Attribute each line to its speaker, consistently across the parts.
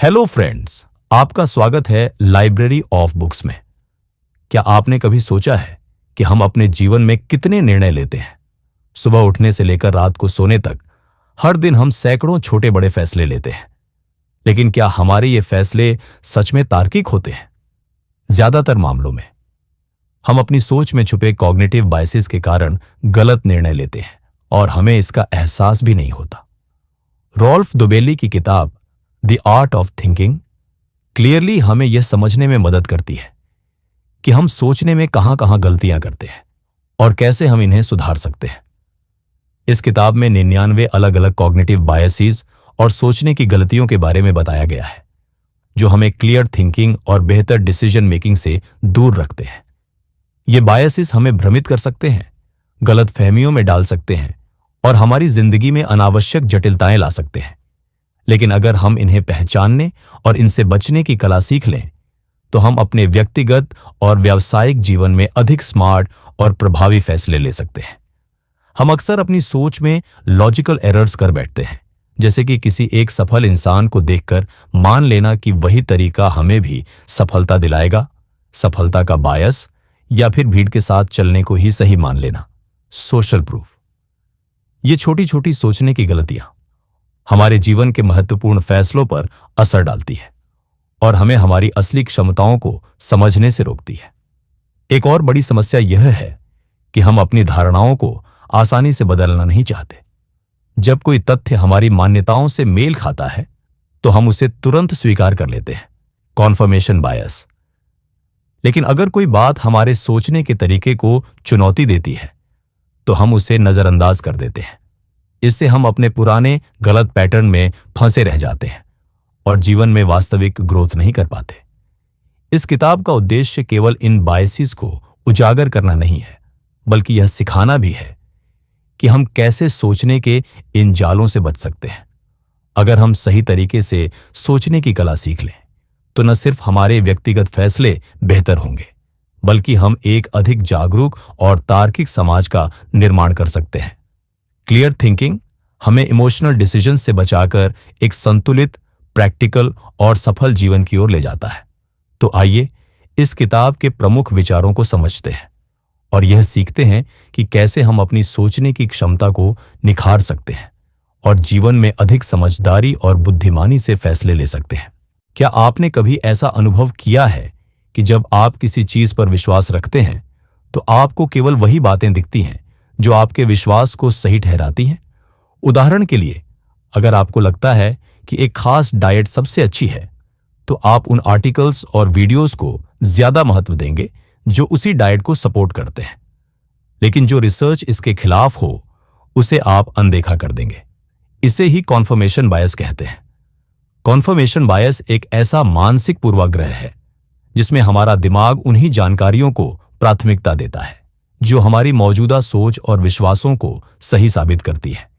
Speaker 1: Hello friends, आपका स्वागत है लाइब्रेरी ऑफ बुक्स में। क्या आपने कभी सोचा है कि हम अपने जीवन में कितने निर्णय लेते हैं? सुबह उठने से लेकर रात को सोने तक हर दिन हम सैकड़ों छोटे बड़े फैसले लेते हैं। लेकिन क्या हमारे ये फैसले सच में तार्किक होते हैं? ज्यादातर मामलों में हम अपनी सोच में छुपे कॉग्निटिव बायसेस के कारण गलत निर्णय लेते हैं और हमें इसका एहसास भी नहीं होता। रॉल्फ दुबेली की किताब the art of thinking clearly हमें यह समझने में मदद करती है कि हम सोचने में कहां कहां गलतियां करते हैं और कैसे हम इन्हें सुधार सकते हैं। इस किताब में 99 अलग अलग कॉग्निटिव बायसेस और सोचने की गलतियों के बारे में बताया गया है, जो हमें क्लियर थिंकिंग और बेहतर डिसीजन मेकिंग से दूर रखते हैं। ये बायसेस हमें भ्रमित कर सकते हैं, गलत फहमियों में डाल सकते हैं और हमारी जिंदगी में अनावश्यक जटिलताएं ला सकते हैं। लेकिन अगर हम इन्हें पहचानने और इनसे बचने की कला सीख लें, तो हम अपने व्यक्तिगत और व्यावसायिक जीवन में अधिक स्मार्ट और प्रभावी फैसले ले सकते हैं। हम अक्सर अपनी सोच में लॉजिकल एरर्स कर बैठते हैं, जैसे कि किसी एक सफल इंसान को देखकर मान लेना कि वही तरीका हमें भी सफलता दिलाएगा, सफलता का बायस, या फिर भीड़ के साथ चलने को ही सही मान लेना, सोशल प्रूफ। ये छोटी छोटी सोचने की गलतियां हमारे जीवन के महत्वपूर्ण फैसलों पर असर डालती है और हमें हमारी असली क्षमताओं को समझने से रोकती है। एक और बड़ी समस्या यह है कि हम अपनी धारणाओं को आसानी से बदलना नहीं चाहते। जब कोई तथ्य हमारी मान्यताओं से मेल खाता है, तो हम उसे तुरंत स्वीकार कर लेते हैं, कॉन्फर्मेशन बायस। लेकिन अगर कोई बात हमारे सोचने के तरीके को चुनौती देती है, तो हम उसे नजरअंदाज कर देते हैं। इससे हम अपने पुराने गलत पैटर्न में फंसे रह जाते हैं और जीवन में वास्तविक ग्रोथ नहीं कर पाते। इस किताब का उद्देश्य केवल इन बायसेस को उजागर करना नहीं है, बल्कि यह सिखाना भी है कि हम कैसे सोचने के इन जालों से बच सकते हैं। अगर हम सही तरीके से सोचने की कला सीख लें, तो न सिर्फ हमारे व्यक्तिगत फैसले बेहतर होंगे, बल्कि हम एक अधिक जागरूक और तार्किक समाज का निर्माण कर सकते हैं। क्लियर थिंकिंग हमें इमोशनल डिसीजन से बचाकर एक संतुलित, प्रैक्टिकल और सफल जीवन की ओर ले जाता है। तो आइए इस किताब के प्रमुख विचारों को समझते हैं और यह सीखते हैं कि कैसे हम अपनी सोचने की क्षमता को निखार सकते हैं और जीवन में अधिक समझदारी और बुद्धिमानी से फैसले ले सकते हैं। क्या आपने कभी ऐसा अनुभव किया है कि जब आप किसी चीज पर विश्वास रखते हैं, तो आपको केवल वही बातें दिखती हैं जो आपके विश्वास को सही ठहराती हैं? उदाहरण के लिए, अगर आपको लगता है कि एक खास डाइट सबसे अच्छी है, तो आप उन आर्टिकल्स और वीडियोस को ज्यादा महत्व देंगे जो उसी डाइट को सपोर्ट करते हैं। लेकिन जो रिसर्च इसके खिलाफ हो, उसे आप अनदेखा कर देंगे। इसे ही कॉन्फर्मेशन बायस कहते हैं। कॉन्फर्मेशन बायस एक ऐसा मानसिक पूर्वाग्रह है जिसमें हमारा दिमाग उन्हीं जानकारियों को प्राथमिकता देता है जो हमारी मौजूदा सोच और विश्वासों को सही साबित करती है।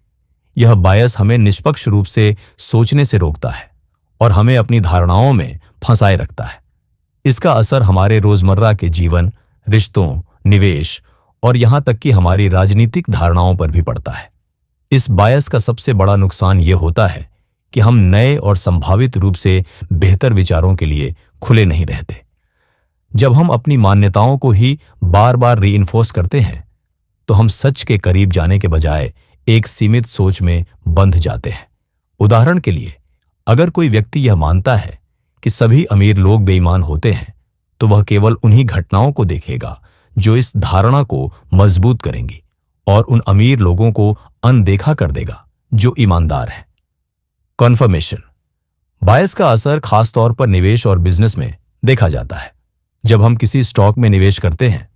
Speaker 1: यह बायस हमें निष्पक्ष रूप से सोचने से रोकता है और हमें अपनी धारणाओं में फंसाए रखता है। इसका असर हमारे रोजमर्रा के जीवन, रिश्तों, निवेश और यहां तक कि हमारी राजनीतिक धारणाओं पर भी पड़ता है। इस बायस का सबसे बड़ा नुकसान यह होता है कि हम नए और संभावित रूप से बेहतर विचारों के लिए खुले नहीं रहते। जब हम अपनी मान्यताओं को ही बार बार रीइंफोर्स करते हैं, तो हम सच के करीब जाने के बजाय एक सीमित सोच में बंध जाते हैं। उदाहरण के लिए, अगर कोई व्यक्ति यह मानता है कि सभी अमीर लोग बेईमान होते हैं, तो वह केवल उन्हीं घटनाओं को देखेगा जो इस धारणा को मजबूत करेंगी और उन अमीर लोगों को अनदेखा कर देगा जो ईमानदार हैं। कन्फर्मेशन बायस का असर खासतौर पर निवेश और बिजनेस में देखा जाता है। जब हम किसी स्टॉक में निवेश करते हैं,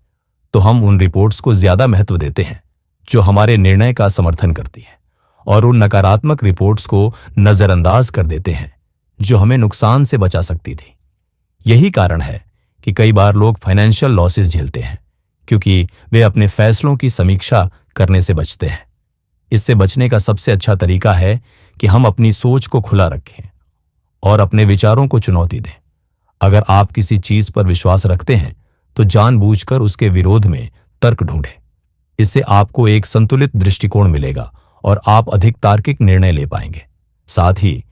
Speaker 1: तो हम उन रिपोर्ट्स को ज्यादा महत्व देते हैं जो हमारे निर्णय का समर्थन करती हैं और उन नकारात्मक रिपोर्ट्स को नजरअंदाज कर देते हैं जो हमें नुकसान से बचा सकती थी। यही कारण है कि कई बार लोग फाइनेंशियल लॉसेस झेलते हैं, क्योंकि वे अपने फैसलों की समीक्षा करने से बचते हैं। इससे बचने का सबसे अच्छा तरीका है कि हम अपनी सोच को खुला रखें और अपने विचारों को चुनौती दें। अगर आप किसी चीज पर विश्वास रखते हैं, तो जानबूझकर उसके विरोध में तर्क ढूंढें। इससे आपको एक संतुलित दृष्टिकोण मिलेगा और आप अधिक तार्किक निर्णय ले पाएंगे। साथ ही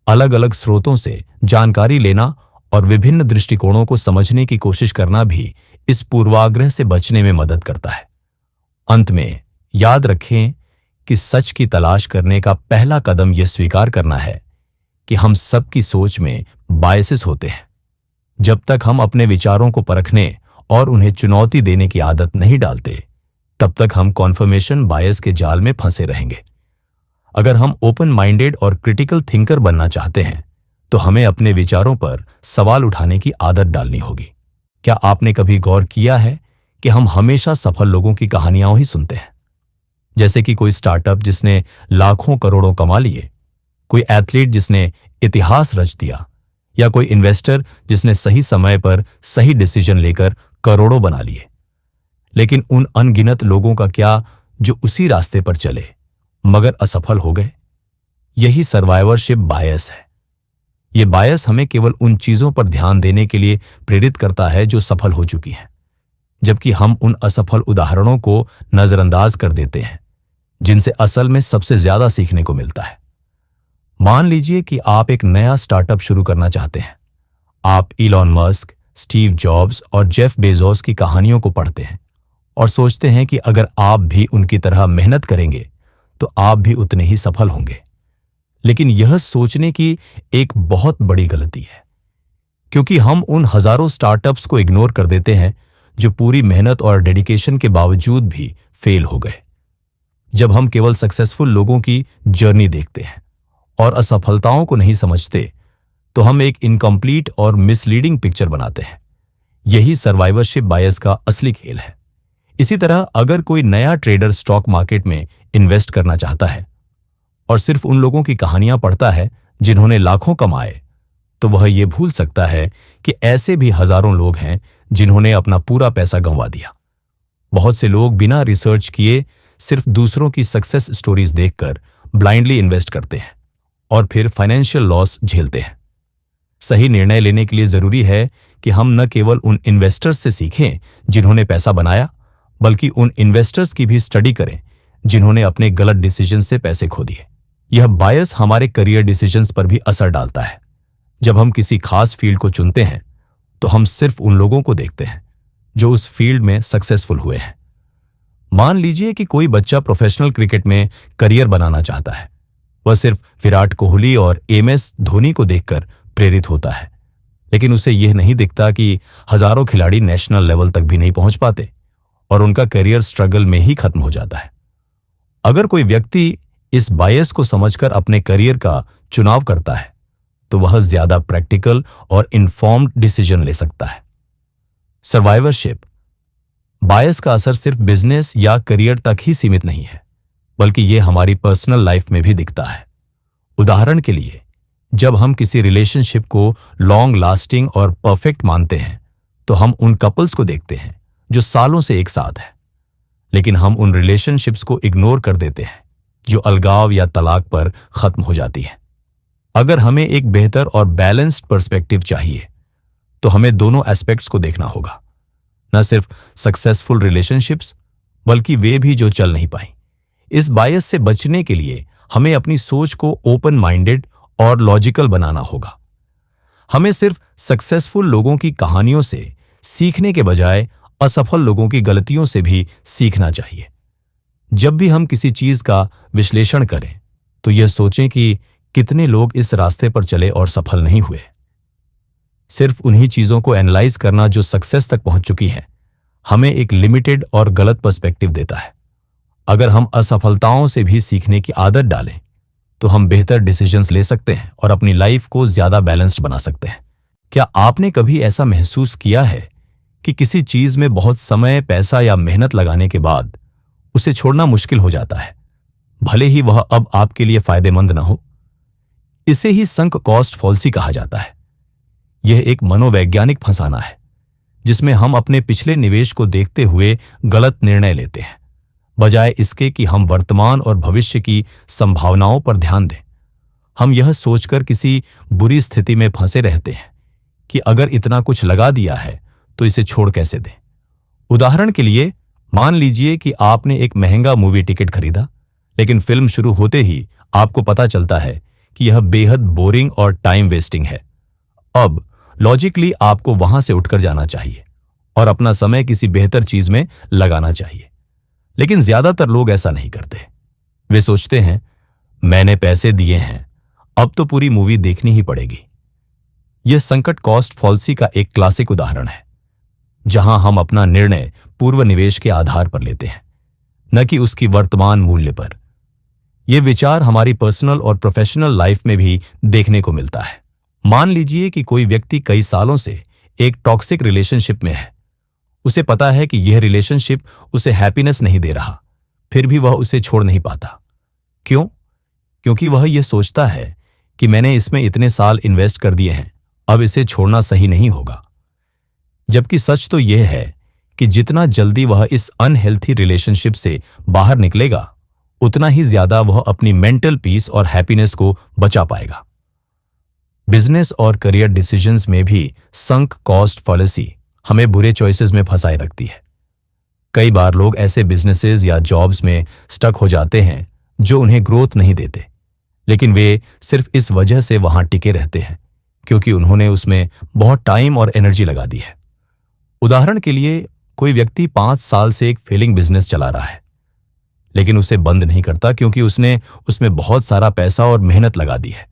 Speaker 1: अलग अलग स्रोतों से जानकारी लेना और विभिन्न दृष्टिकोणों को समझने की कोशिश करना भी इस पूर्वाग्रह से बचने में मदद करता है। अंत में याद रखें कि सच की तलाश करने का पहला कदम यह स्वीकार करना है कि हम सबकी सोच में बायसेस होते हैं। जब तक हम अपने विचारों को परखने और उन्हें चुनौती देने की आदत नहीं डालते, तब तक हम कॉन्फर्मेशन बायस के जाल में फंसे रहेंगे। अगर हम ओपन माइंडेड और क्रिटिकल थिंकर बनना चाहते हैं, तो हमें अपने विचारों पर सवाल उठाने की आदत डालनी होगी। क्या आपने कभी गौर किया है कि हम हमेशा सफल लोगों की कहानियां ही सुनते हैं, जैसे कि कोई स्टार्टअप जिसने लाखों करोड़ों कमा लिए, कोई एथलीट जिसने इतिहास रच दिया, या कोई इन्वेस्टर जिसने सही समय पर सही डिसीजन लेकर करोड़ों बना लिए। लेकिन उन अनगिनत लोगों का क्या जो उसी रास्ते पर चले मगर असफल हो गए? यही सर्वाइवरशिप बायस है। यह बायस हमें केवल उन चीजों पर ध्यान देने के लिए प्रेरित करता है जो सफल हो चुकी हैं, जबकि हम उन असफल उदाहरणों को नजरअंदाज कर देते हैं जिनसे असल में सबसे ज्यादा सीखने को मिलता है। मान लीजिए कि आप एक नया स्टार्टअप शुरू करना चाहते हैं। आप इलॉन मस्क, स्टीव जॉब्स और जेफ बेजोस की कहानियों को पढ़ते हैं और सोचते हैं कि अगर आप भी उनकी तरह मेहनत करेंगे तो आप भी उतने ही सफल होंगे। लेकिन यह सोचने की एक बहुत बड़ी गलती है, क्योंकि हम उन हजारों स्टार्टअप्स को इग्नोर कर देते हैं जो पूरी मेहनत और डेडिकेशन के बावजूद भी फेल हो गए। जब हम केवल सक्सेसफुल लोगों की जर्नी देखते हैं और असफलताओं को नहीं समझते, तो हम एक इनकम्प्लीट और मिसलीडिंग पिक्चर बनाते हैं। यही सर्वाइवरशिप बायस का असली खेल है। इसी तरह अगर कोई नया ट्रेडर स्टॉक मार्केट में इन्वेस्ट करना चाहता है और सिर्फ उन लोगों की कहानियां पढ़ता है जिन्होंने लाखों कमाए, तो वह यह भूल सकता है कि ऐसे भी हजारों लोग हैं जिन्होंने अपना पूरा पैसा गंवा दिया। बहुत से लोग बिना रिसर्च किए सिर्फ दूसरों की सक्सेस स्टोरीज देखकर ब्लाइंडली इन्वेस्ट करते हैं और फिर फाइनेंशियल लॉस झेलते हैं। सही निर्णय लेने के लिए जरूरी है कि हम न केवल उन इन्वेस्टर्स से सीखें जिन्होंने पैसा बनाया, बल्कि उन इन्वेस्टर्स की भी स्टडी करें जिन्होंने अपने गलत डिसीजन से पैसे खो दिए। यह बायस हमारे करियर डिसीजंस पर भी असर डालता है। जब हम किसी खास फील्ड को चुनते हैं, तो हम सिर्फ उन लोगों को देखते हैं जो उस फील्ड में सक्सेसफुल हुए हैं। मान लीजिए कि कोई बच्चा प्रोफेशनल क्रिकेट में करियर बनाना चाहता है। वह सिर्फ विराट कोहली और एमएस धोनी को देखकर प्रेरित होता है, लेकिन उसे यह नहीं दिखता कि हजारों खिलाड़ी नेशनल लेवल तक भी नहीं पहुंच पाते और उनका करियर स्ट्रगल में ही खत्म हो जाता है। अगर कोई व्यक्ति इस बायस को समझकर अपने करियर का चुनाव करता है, तो वह ज्यादा प्रैक्टिकल और इन्फॉर्म्ड डिसीजन ले सकता है। सर्वाइवरशिप बायस का असर सिर्फ बिजनेस या करियर तक ही सीमित नहीं है, बल्कि यह हमारी पर्सनल लाइफ में भी दिखता है। उदाहरण के लिए, जब हम किसी रिलेशनशिप को लॉन्ग लास्टिंग और परफेक्ट मानते हैं, तो हम उन कपल्स को देखते हैं जो सालों से एक साथ हैं। लेकिन हम उन रिलेशनशिप्स को इग्नोर कर देते हैं जो अलगाव या तलाक पर खत्म हो जाती है। अगर हमें एक बेहतर और बैलेंस्ड पर्सपेक्टिव चाहिए, तो हमें दोनों एस्पेक्ट्स को देखना होगा, न सिर्फ सक्सेसफुल रिलेशनशिप्स, बल्कि वे भी जो चल नहीं पाई। इस बायस से बचने के लिए हमें अपनी सोच को ओपन माइंडेड और लॉजिकल बनाना होगा। हमें सिर्फ सक्सेसफुल लोगों की कहानियों से सीखने के बजाय असफल लोगों की गलतियों से भी सीखना चाहिए। जब भी हम किसी चीज का विश्लेषण करें, तो यह सोचें कि कितने लोग इस रास्ते पर चले और सफल नहीं हुए। सिर्फ उन्हीं चीजों को एनालाइज करना जो सक्सेस तक पहुंच चुकी हैं, हमें एक लिमिटेड और गलत पर्सपेक्टिव देता है। अगर हम असफलताओं से भी सीखने की आदत डालें, तो हम बेहतर डिसीजंस ले सकते हैं और अपनी लाइफ को ज्यादा बैलेंस्ड बना सकते हैं। क्या आपने कभी ऐसा महसूस किया है कि किसी चीज में बहुत समय, पैसा या मेहनत लगाने के बाद उसे छोड़ना मुश्किल हो जाता है, भले ही वह अब आपके लिए फायदेमंद न हो? इसे ही संक कॉस्ट फॉल्सी कहा जाता है। यह एक मनोवैज्ञानिक फंसाना है जिसमें हम अपने पिछले निवेश को देखते हुए गलत निर्णय लेते हैं, बजाय इसके कि हम वर्तमान और भविष्य की संभावनाओं पर ध्यान दें। हम यह सोचकर किसी बुरी स्थिति में फंसे रहते हैं कि अगर इतना कुछ लगा दिया है तो इसे छोड़ कैसे दें। उदाहरण के लिए, मान लीजिए कि आपने एक महंगा मूवी टिकट खरीदा, लेकिन फिल्म शुरू होते ही आपको पता चलता है कि यह बेहद बोरिंग और टाइम वेस्टिंग है। अब लॉजिकली आपको वहां से उठकर जाना चाहिए और अपना समय किसी बेहतर चीज में लगाना चाहिए। लेकिन ज्यादातर लोग ऐसा नहीं करते। वे सोचते हैं, मैंने पैसे दिए हैं, अब तो पूरी मूवी देखनी ही पड़ेगी। यह संकट कॉस्ट फॉल्सी का एक क्लासिक उदाहरण है, जहां हम अपना निर्णय पूर्व निवेश के आधार पर लेते हैं, न कि उसकी वर्तमान मूल्य पर। यह विचार हमारी पर्सनल और प्रोफेशनल लाइफ में भी देखने को मिलता है। मान लीजिए कि कोई व्यक्ति कई सालों से एक टॉक्सिक रिलेशनशिप में है। उसे पता है कि यह रिलेशनशिप उसे हैप्पीनेस नहीं दे रहा, फिर भी वह उसे छोड़ नहीं पाता। क्यों? क्योंकि वह यह सोचता है कि मैंने इसमें इतने साल इन्वेस्ट कर दिए हैं, अब इसे छोड़ना सही नहीं होगा। जबकि सच तो यह है कि जितना जल्दी वह इस अनहेल्थी रिलेशनशिप से बाहर निकलेगा, उतना ही ज्यादा वह अपनी मेंटल पीस और हैप्पीनेस को बचा पाएगा। बिजनेस और करियर डिसीजंस में भी संक कॉस्ट फॉलिसी हमें बुरे चॉइसेस में फंसाए रखती है। कई बार लोग ऐसे बिजनेसेस या जॉब्स में स्टक हो जाते हैं जो उन्हें ग्रोथ नहीं देते, लेकिन वे सिर्फ इस वजह से वहां टिके रहते हैं क्योंकि उन्होंने उसमें बहुत टाइम और एनर्जी लगा दी है। उदाहरण के लिए, कोई व्यक्ति 5 साल से एक फेलिंग बिजनेस चला रहा है, लेकिन उसे बंद नहीं करता क्योंकि उसने उसमें बहुत सारा पैसा और मेहनत लगा दी है।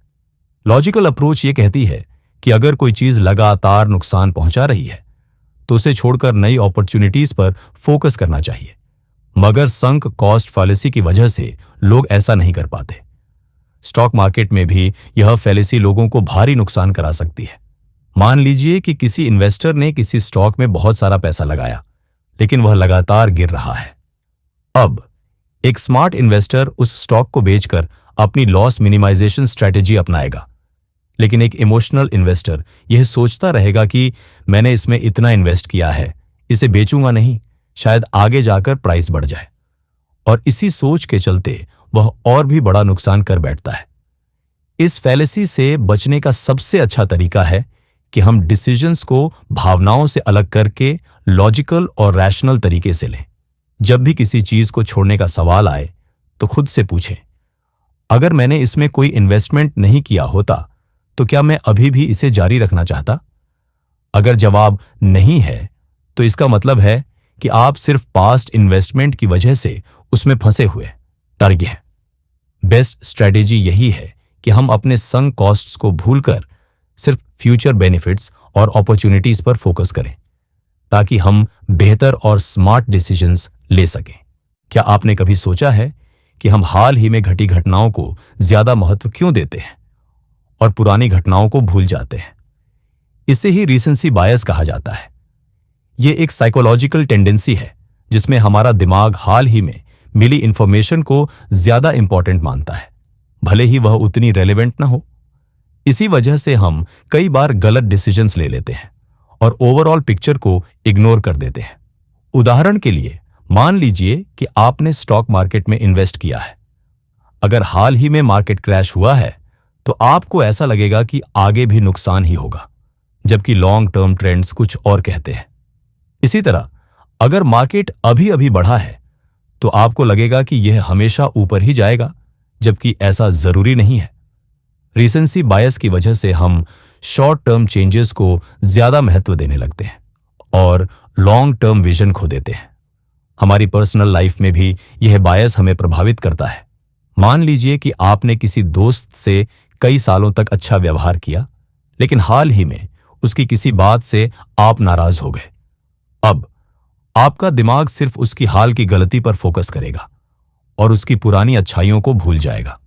Speaker 1: लॉजिकल अप्रोच ये कहती है कि अगर कोई चीज लगातार नुकसान पहुंचा रही है तो उसे छोड़कर नई अपॉर्चुनिटीज पर फोकस करना चाहिए। मगर संक कॉस्ट फॉलिसी की वजह से लोग ऐसा नहीं कर पाते। स्टॉक मार्केट में भी यह फैलेसी लोगों को भारी नुकसान करा सकती है। मान लीजिए कि किसी इन्वेस्टर ने किसी स्टॉक में बहुत सारा पैसा लगाया, लेकिन वह लगातार गिर रहा है। अब एक स्मार्ट इन्वेस्टर उस स्टॉक को बेचकर अपनी लॉस मिनिमाइजेशन स्ट्रेटेजी अपनाएगा, लेकिन एक इमोशनल इन्वेस्टर यह सोचता रहेगा कि मैंने इसमें इतना इन्वेस्ट किया है, इसे बेचूंगा नहीं, शायद आगे जाकर प्राइस बढ़ जाए। और इसी सोच के चलते वह और भी बड़ा नुकसान कर बैठता है। इस फैलेसी से बचने का सबसे अच्छा तरीका है कि हम डिसीजंस को भावनाओं से अलग करके लॉजिकल और रैशनल तरीके से लें। जब भी किसी चीज को छोड़ने का सवाल आए तो खुद से पूछें, अगर मैंने इसमें कोई इन्वेस्टमेंट नहीं किया होता तो क्या मैं अभी भी इसे जारी रखना चाहता? अगर जवाब नहीं है तो इसका मतलब है कि आप सिर्फ पास्ट इन्वेस्टमेंट की वजह से उसमें फंसे हुए तर्क हैं। बेस्ट स्ट्रेटेजी यही है कि हम अपने संक कॉस्ट्स को भूलकर सिर्फ फ्यूचर बेनिफिट्स और अपॉर्चुनिटीज पर फोकस करें, ताकि हम बेहतर और स्मार्ट डिसीजंस ले सकें। क्या आपने कभी सोचा है कि हम हाल ही में घटी घटनाओं को ज्यादा महत्व क्यों देते हैं और पुरानी घटनाओं को भूल जाते हैं? इसे ही रीसेंसी बायस कहा जाता है। यह एक साइकोलॉजिकल टेंडेंसी है जिसमें हमारा दिमाग हाल ही में मिली इंफॉर्मेशन को ज्यादा इंपॉर्टेंट मानता है, भले ही वह उतनी रेलेवेंट ना हो। इसी वजह से हम कई बार गलत डिसीजंस ले लेते हैं और ओवरऑल पिक्चर को इग्नोर कर देते हैं। उदाहरण के लिए, मान लीजिए कि आपने स्टॉक मार्केट में इन्वेस्ट किया है। अगर हाल ही में मार्केट क्रैश हुआ है तो आपको ऐसा लगेगा कि आगे भी नुकसान ही होगा, जबकि लॉन्ग टर्म ट्रेंड्स कुछ और कहते हैं। इसी तरह अगर मार्केट अभी अभी बढ़ा है तो आपको लगेगा कि यह हमेशा ऊपर ही जाएगा, जबकि ऐसा जरूरी नहीं है। रीसेंसी बायस की वजह से हम शॉर्ट टर्म चेंजेस को ज्यादा महत्व देने लगते हैं और लॉन्ग टर्म विजन खो देते हैं। हमारी पर्सनल लाइफ में भी यह बायस हमें प्रभावित करता है। मान लीजिए कि आपने किसी दोस्त से कई सालों तक अच्छा व्यवहार किया, लेकिन हाल ही में उसकी किसी बात से आप नाराज हो गए। अब आपका दिमाग सिर्फ उसकी हाल की गलती पर फोकस करेगा और उसकी पुरानी अच्छाइयों को भूल जाएगा।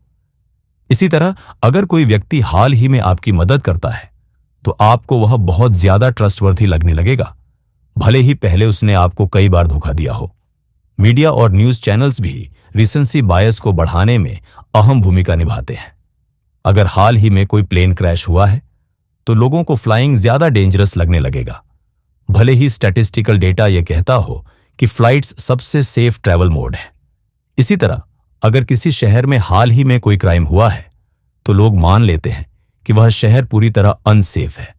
Speaker 1: इसी तरह अगर कोई व्यक्ति हाल ही में आपकी मदद करता है तो आपको वह बहुत ज्यादा ट्रस्टवर्थी लगने लगेगा, भले ही पहले उसने आपको कई बार धोखा दिया हो। मीडिया और न्यूज चैनल्स भी रीसेंसी बायस को बढ़ाने में अहम भूमिका निभाते हैं। अगर हाल ही में कोई प्लेन क्रैश हुआ है तो लोगों को फ्लाइंग ज्यादा डेंजरस लगने लगेगा, भले ही स्टैटिस्टिकल डेटा यह कहता हो कि फ्लाइट्स सबसे सेफ ट्रैवल मोड है। इसी तरह अगर किसी शहर में हाल ही में कोई क्राइम हुआ है तो लोग मान लेते हैं कि वह शहर पूरी तरह अनसेफ है,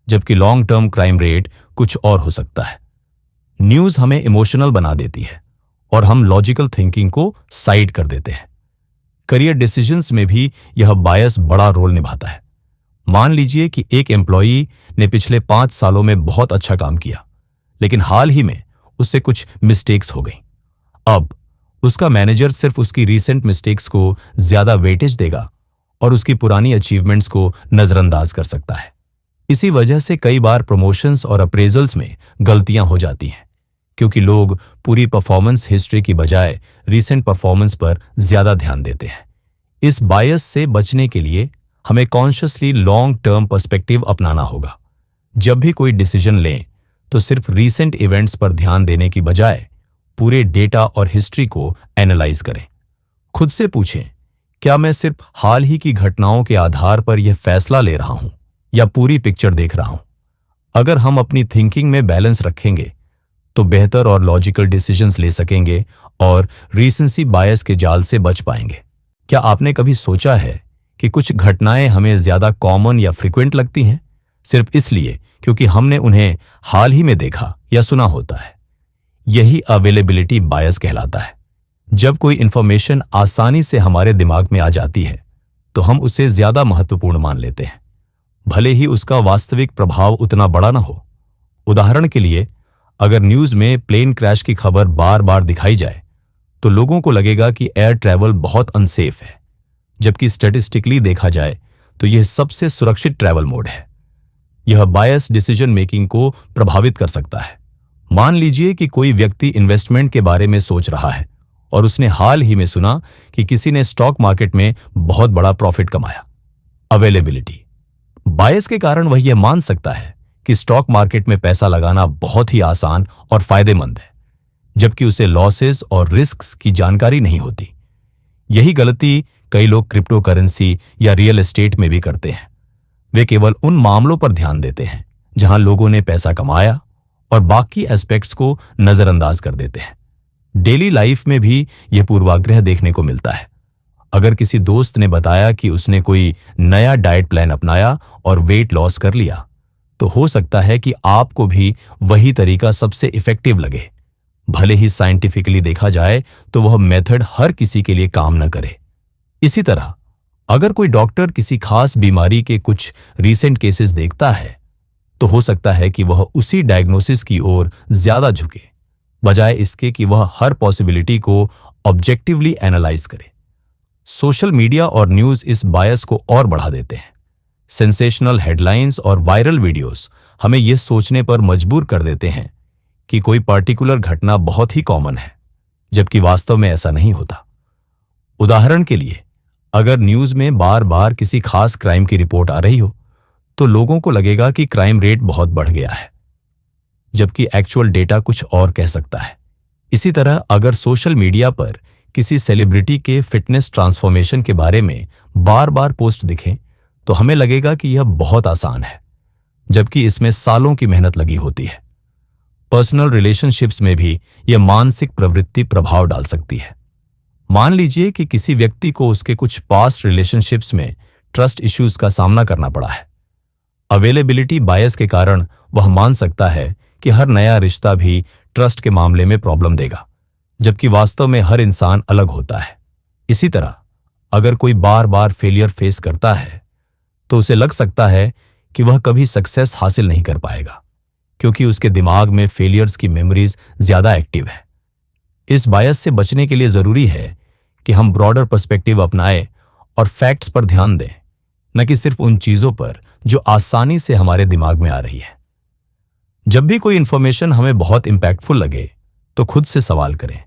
Speaker 1: जबकि लॉन्ग टर्म क्राइम रेट कुछ और हो सकता है। न्यूज हमें इमोशनल बना देती है और हम लॉजिकल थिंकिंग को साइड कर देते हैं। करियर डिसीजंस में भी यह बायस बड़ा रोल निभाता है। मान लीजिए कि एक एम्प्लॉई ने पिछले 5 सालों में बहुत अच्छा काम किया, लेकिन हाल ही में उससे कुछ मिस्टेक्स हो गई। अब उसका मैनेजर सिर्फ उसकी रीसेंट मिस्टेक्स को ज्यादा वेटेज देगा और उसकी पुरानी अचीवमेंट्स को नजरअंदाज कर सकता है। इसी वजह से कई बार प्रमोशंस और अप्रेजल्स में गलतियां हो जाती हैं, क्योंकि लोग पूरी परफॉर्मेंस हिस्ट्री की बजाय रीसेंट परफॉर्मेंस पर ज्यादा ध्यान देते हैं। इस बायस से बचने के लिए हमें कॉन्शियसली लॉन्ग टर्म पर्सपेक्टिव अपनाना होगा। जब भी कोई डिसीजन लें तो सिर्फ रीसेंट इवेंट्स पर ध्यान देने की बजाय पूरे डेटा और हिस्ट्री को एनालाइज करें। खुद से पूछें, क्या मैं सिर्फ हाल ही की घटनाओं के आधार पर यह फैसला ले रहा हूं या पूरी पिक्चर देख रहा हूं? अगर हम अपनी थिंकिंग में बैलेंस रखेंगे तो बेहतर और लॉजिकल डिसीजंस ले सकेंगे और रीसेंसी बायस के जाल से बच पाएंगे। क्या आपने कभी सोचा है कि कुछ घटनाएं हमें ज्यादा कॉमन या फ्रीक्वेंट लगती हैं सिर्फ इसलिए क्योंकि हमने उन्हें हाल ही में देखा या सुना होता है? यही अवेलेबिलिटी बायस कहलाता है। जब कोई इंफॉर्मेशन आसानी से हमारे दिमाग में आ जाती है तो हम उसे ज्यादा महत्वपूर्ण मान लेते हैं, भले ही उसका वास्तविक प्रभाव उतना बड़ा ना हो। उदाहरण के लिए, अगर न्यूज में प्लेन क्रैश की खबर बार बार दिखाई जाए तो लोगों को लगेगा कि एयर ट्रैवल बहुत अनसेफ है, जबकि स्टैटिस्टिकली देखा जाए तो यह सबसे सुरक्षित ट्रैवल मोड है। यह बायस डिसीजन मेकिंग को प्रभावित कर सकता है। मान लीजिए कि कोई व्यक्ति इन्वेस्टमेंट के बारे में सोच रहा है और उसने हाल ही में सुना कि किसी ने स्टॉक मार्केट में बहुत बड़ा प्रॉफिट कमाया। अवेलेबिलिटी बायस के कारण वह यह मान सकता है कि स्टॉक मार्केट में पैसा लगाना बहुत ही आसान और फायदेमंद है, जबकि उसे लॉसेस और रिस्क्स की जानकारी नहीं होती। यही गलती कई लोग क्रिप्टो करेंसी या रियल एस्टेट में भी करते हैं। वे केवल उन मामलों पर ध्यान देते हैं जहां लोगों ने पैसा कमाया और बाकी एस्पेक्ट्स को नजरअंदाज कर देते हैं। डेली लाइफ में भी यह पूर्वाग्रह देखने को मिलता है। अगर किसी दोस्त ने बताया कि उसने कोई नया डाइट प्लान अपनाया और वेट लॉस कर लिया, तो हो सकता है कि आपको भी वही तरीका सबसे इफेक्टिव लगे। भले ही साइंटिफिकली देखा जाए तो वह मेथड हर किसी के लिए काम न करे। इसी तरह अगर कोई डॉक्टर किसी खास बीमारी के कुछ रीसेंट केसेस देखता है तो हो सकता है कि वह उसी डायग्नोसिस की ओर ज्यादा झुके, बजाय इसके कि वह हर पॉसिबिलिटी को ऑब्जेक्टिवली एनालाइज करे। सोशल मीडिया और न्यूज इस बायस को और बढ़ा देते हैं। सेंसेशनल हेडलाइंस और वायरल वीडियोस हमें यह सोचने पर मजबूर कर देते हैं कि कोई पर्टिकुलर घटना बहुत ही कॉमन है, जबकि वास्तव में ऐसा नहीं होता। उदाहरण के लिए, अगर न्यूज में बार बार किसी खास क्राइम की रिपोर्ट आ रही हो तो लोगों को लगेगा कि क्राइम रेट बहुत बढ़ गया है, जबकि एक्चुअल डेटा कुछ और कह सकता है। इसी तरह अगर सोशल मीडिया पर किसी सेलिब्रिटी के फिटनेस ट्रांसफॉर्मेशन के बारे में बार बार पोस्ट दिखें तो हमें लगेगा कि यह बहुत आसान है, जबकि इसमें सालों की मेहनत लगी होती है। पर्सनल रिलेशनशिप्स में भी यह मानसिक प्रवृत्ति प्रभाव डाल सकती है। मान लीजिए कि किसी व्यक्ति को उसके कुछ पास्ट रिलेशनशिप्स में ट्रस्ट इश्यूज का सामना करना पड़ा है। अवेलेबिलिटी बायस के कारण वह मान सकता है कि हर नया रिश्ता भी ट्रस्ट के मामले में प्रॉब्लम देगा, जबकि वास्तव में हर इंसान अलग होता है। इसी तरह अगर कोई बार बार फेलियर फेस करता है तो उसे लग सकता है कि वह कभी सक्सेस हासिल नहीं कर पाएगा, क्योंकि उसके दिमाग में फेलियर्स की मेमोरीज ज्यादा एक्टिव है। इस बायस से बचने के लिए जरूरी है कि हम ब्रॉडर पर्सपेक्टिव अपनाएं और फैक्ट्स पर ध्यान दें, न कि सिर्फ उन चीजों पर जो आसानी से हमारे दिमाग में आ रही है। जब भी कोई इंफॉर्मेशन हमें बहुत इंपैक्टफुल लगे तो खुद से सवाल करें,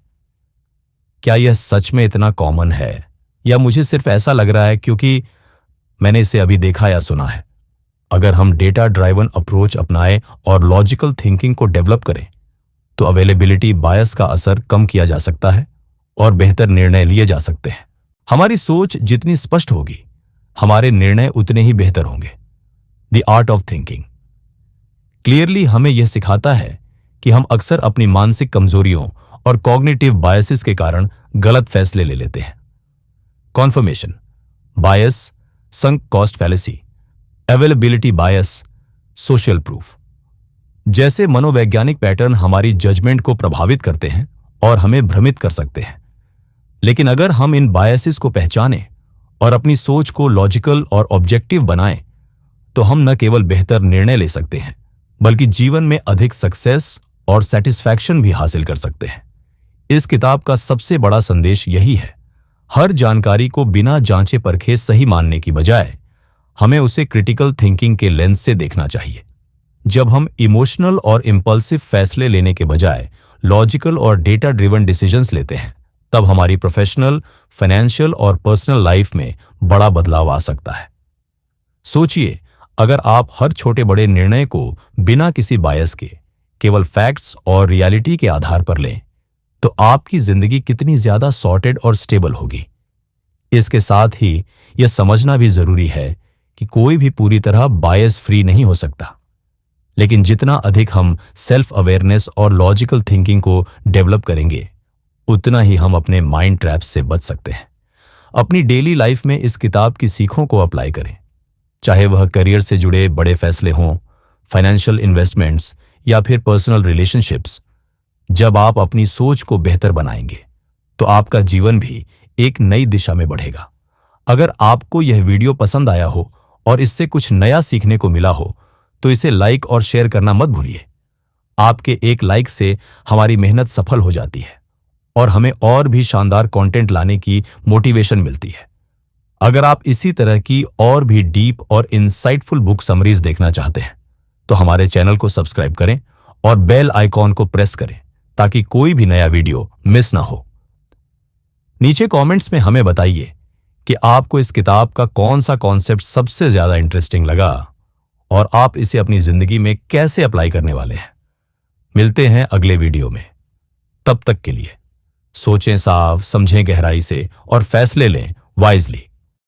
Speaker 1: क्या यह सच में इतना कॉमन है या मुझे सिर्फ ऐसा लग रहा है क्योंकि मैंने इसे अभी देखा या सुना है? अगर हम डेटा ड्राइवन अप्रोच अपनाएं और लॉजिकल थिंकिंग को डेवलप करें तो अवेलेबिलिटी बायस का असर कम किया जा सकता है और बेहतर निर्णय लिए जा सकते हैं। हमारी सोच जितनी स्पष्ट होगी, हमारे निर्णय उतने ही बेहतर होंगे। The art of thinking clearly हमें यह सिखाता है कि हम अक्सर अपनी मानसिक कमजोरियों और कॉग्निटिव बायसेस के कारण गलत फैसले ले लेते हैं। Confirmation bias, sunk cost fallacy, availability bias, social proof जैसे मनोवैज्ञानिक पैटर्न हमारी जजमेंट को प्रभावित करते हैं और हमें भ्रमित कर सकते हैं। लेकिन अगर हम इन बायसेस को पहचानें और अपनी सोच को लॉजिकल और ऑब्जेक्टिव बनाएं, तो हम न केवल बेहतर निर्णय ले सकते हैं, बल्कि जीवन में अधिक सक्सेस और सेटिस्फैक्शन भी हासिल कर सकते हैं। इस किताब का सबसे बड़ा संदेश यही है, हर जानकारी को बिना जांचे परखे सही मानने की बजाय हमें उसे क्रिटिकल थिंकिंग के लेंस से देखना चाहिए। जब हम इमोशनल और इंपल्सिव फैसले लेने के बजाय लॉजिकल और डेटा ड्रिवन डिसीजंस लेते हैं, तब हमारी प्रोफेशनल, फाइनेंशियल और पर्सनल लाइफ में बड़ा बदलाव आ सकता है। सोचिए, अगर आप हर छोटे बड़े निर्णय को बिना किसी बायस के केवल फैक्ट्स और रियलिटी के आधार पर लें, तो आपकी जिंदगी कितनी ज्यादा सॉर्टेड और स्टेबल होगी। इसके साथ ही यह समझना भी जरूरी है कि कोई भी पूरी तरह बायस फ्री नहीं हो सकता, लेकिन जितना अधिक हम सेल्फ अवेयरनेस और लॉजिकल थिंकिंग को डेवलप करेंगे, उतना ही हम अपने माइंड ट्रैप्स से बच सकते हैं। अपनी डेली लाइफ में इस किताब की सीखों को अप्लाई करें, चाहे वह करियर से जुड़े बड़े फैसले हों, फाइनेंशियल इन्वेस्टमेंट्स या फिर पर्सनल रिलेशनशिप्स। जब आप अपनी सोच को बेहतर बनाएंगे, तो आपका जीवन भी एक नई दिशा में बढ़ेगा। अगर आपको यह वीडियो पसंद आया हो और इससे कुछ नया सीखने को मिला हो, तो इसे लाइक और शेयर करना मत भूलिए। आपके एक लाइक से हमारी मेहनत सफल हो जाती है और हमें और भी शानदार कंटेंट लाने की मोटिवेशन मिलती है। अगर आप इसी तरह की और भी डीप और इंसाइटफुल बुक समरीज देखना चाहते हैं, तो हमारे चैनल को सब्सक्राइब करें और बेल आइकॉन को प्रेस करें, ताकि कोई भी नया वीडियो मिस ना हो। नीचे कमेंट्स में हमें बताइए कि आपको इस किताब का कौन सा कॉन्सेप्ट सबसे ज्यादा इंटरेस्टिंग लगा और आप इसे अपनी जिंदगी में कैसे अप्लाई करने वाले हैं। मिलते हैं अगले वीडियो में। तब तक के लिए सोचें साफ, समझें गहराई से और फैसले लें वाइजली।